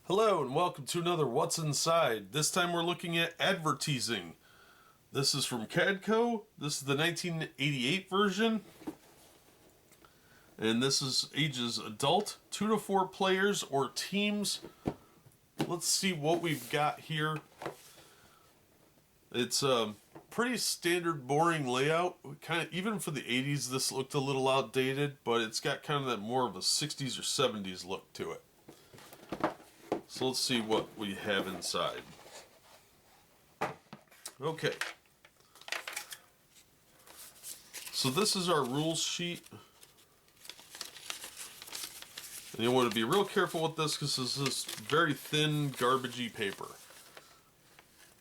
Hello and welcome to another What's Inside. This time we're looking at Adverteasing. This is from Cadaco. This is the 1988 version. And this is ages adult, 2 to 4 players or teams. Let's see what we've got here. It's a pretty standard, boring layout. Kind of, even for the 80s, this looked a little outdated, but it's got kind of that more of a 60s or 70s look to it. So let's see what we have inside. Okay. So this is our rules sheet. And you want to be real careful with this because this is very thin, garbagey paper.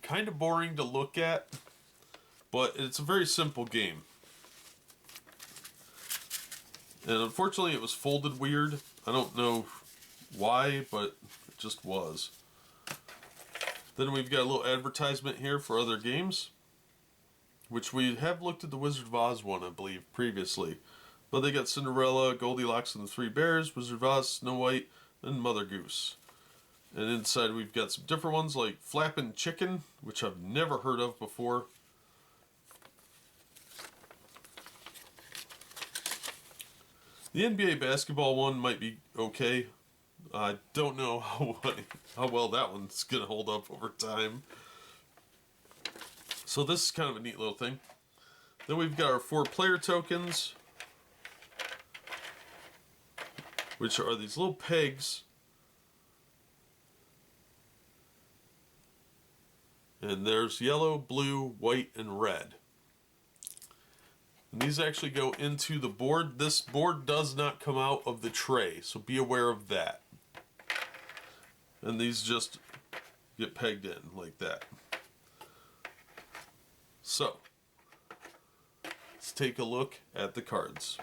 Kind of boring to look at, but it's a very simple game. And unfortunately it was folded weird. I don't know why, but it just was. Then we've got a little advertisement here for other games, which we have looked at the Wizard of Oz one, I believe, previously. But they got Cinderella, Goldilocks and the Three Bears, Wizard of Oz, Snow White, and Mother Goose. And inside we've got some different ones like Flappin' Chicken, which I've never heard of before. The NBA basketball one might be okay. I don't know how well that one's going to hold up over time. So this is kind of a neat little thing. Then we've got our 4 player tokens, which are these little pegs. And there's yellow, blue, white, and red. And these actually go into the board. This board does not come out of the tray, so be aware of that. And these just get pegged in like that. So, let's take a look at the cards.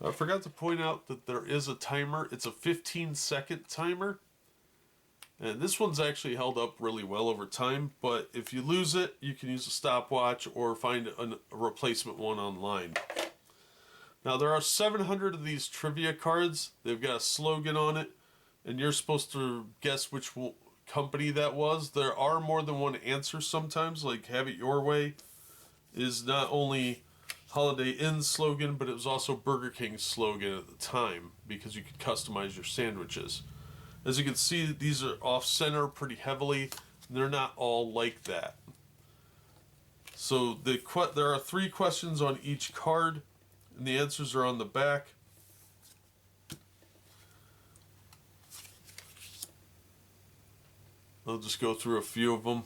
I forgot to point out that there is a timer. It's a 15-second timer. And this one's actually held up really well over time, but if you lose it, you can use a stopwatch or find a replacement one online. Now, there are 700 of these trivia cards. They've got a slogan on it, and you're supposed to guess which company that was. There are more than one answer sometimes, like Have It Your Way is not only Holiday Inn's slogan, but it was also Burger King's slogan at the time, because you could customize your sandwiches. As you can see, these are off-center pretty heavily, and they're not all like that. So there are 3 questions on each card, and the answers are on the back. I'll just go through a few of them.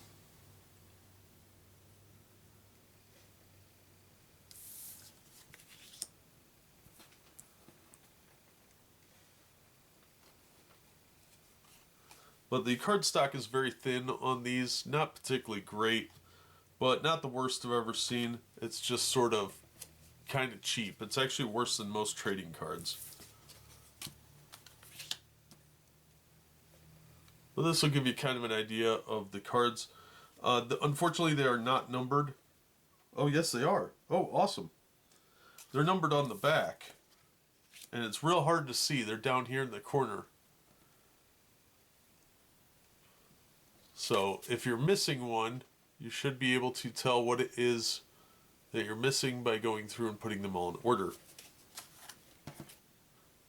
But the cardstock is very thin on these, not particularly great, but not the worst I've ever seen. It's just sort of kind of cheap. It's actually worse than most trading cards. But this will give you kind of an idea of the cards. Unfortunately, they are not numbered. Oh, yes, they are. Oh, awesome. They're numbered on the back, and it's real hard to see. They're down here in the corner. So if you're missing one, you should be able to tell what it is that you're missing by going through and putting them all in order.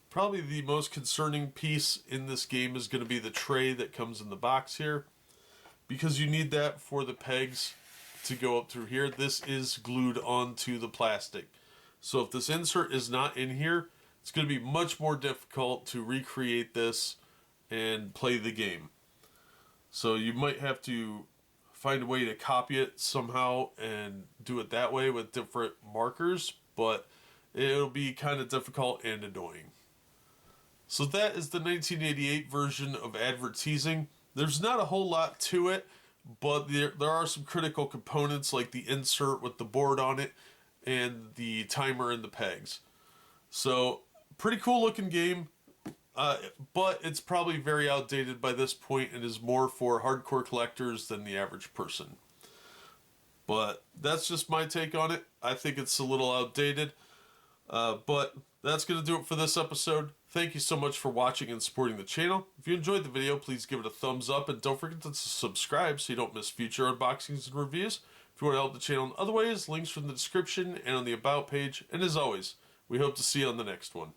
Probably the most concerning piece in this game is going to be the tray that comes in the box here, because you need that for the pegs to go up through here. This is glued onto the plastic. So if this insert is not in here, it's going to be much more difficult to recreate this and play the game. So you might have to find a way to copy it somehow and do it that way with different markers, but it'll be kind of difficult and annoying. So that is the 1988 version of Adverteasing. There's not a whole lot to it, but there are some critical components like the insert with the board on it and the timer and the pegs. So, pretty cool looking game. But it's probably very outdated by this point and is more for hardcore collectors than the average person. But that's just my take on it. I think it's a little outdated. But that's going to do it for this episode. Thank you so much for watching and supporting the channel. If you enjoyed the video, please give it a thumbs up and don't forget to subscribe so you don't miss future unboxings and reviews. If you want to help the channel in other ways, links from the description and on the About page. And as always, we hope to see you on the next one.